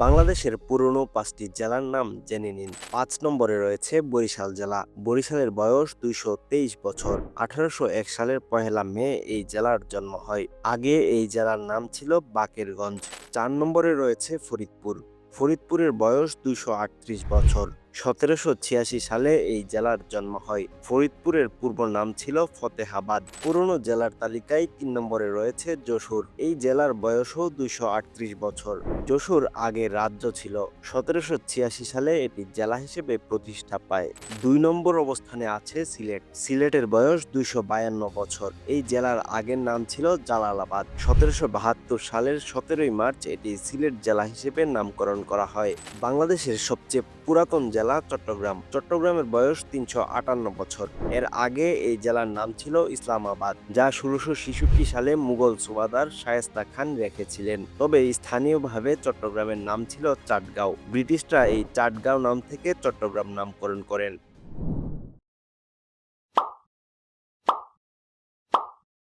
বাংলাদেশের পুরনো ৫টি জেলার নাম জেনে নিন। ৫ নম্বরে রয়েছে বরিশাল জেলা। বরিশালের বয়স ২২৩ বছর। ১৮০১ সালের ১লা মে এই জেলার জন্ম হয়। আগে এই জেলার নাম ছিল বাকেরগঞ্জ। ৪ নম্বরে রয়েছে ফরিদপুর। ফরিদপুরের বয়স ২৩৮ বছর। ১৭৮৬ সালে এই জেলার জন্ম হয়। ফরিদপুরের পূর্ব নাম ছিল ফতেহাবাদ। পুরনো জেলার তালিকায় ৩ নম্বরে রয়েছে যশোর। এই জেলার বয়সও ২৩৮ বছর। যশোর আগে রাজ্য ছিল। ১৭৮৬ সালে এটি জেলা হিসেবে প্রতিষ্ঠা পায়। ২ নম্বর অবস্থানে আছে সিলেট। সিলেটের বয়স ২৫২ বছর। এই জেলার আগের নাম ছিল জালালাবাদ। ১৭৭২ সালের ১৭ই মার্চ এটি সিলেট জেলা হিসেবে নামকরণ করা হয়। বাংলাদেশের সবচেয়ে পুরাতন জেলা চট্টগ্রাম। চট্টগ্রামের বয়স ৩৫৮ বছর। এর আগে এই জেলার নাম ছিল ইসলামাবাদ, যা ১৬৬৬ সালে মুঘল সুবাদার শায়েস্তা খান রেখেছিলেন। তবে স্থানীয়ভাবে চট্টগ্রামের নাম ছিল চাটগাঁও। ব্রিটিশরা এই চাটগাঁও নাম থেকে চট্টগ্রাম নামকরণ করেন।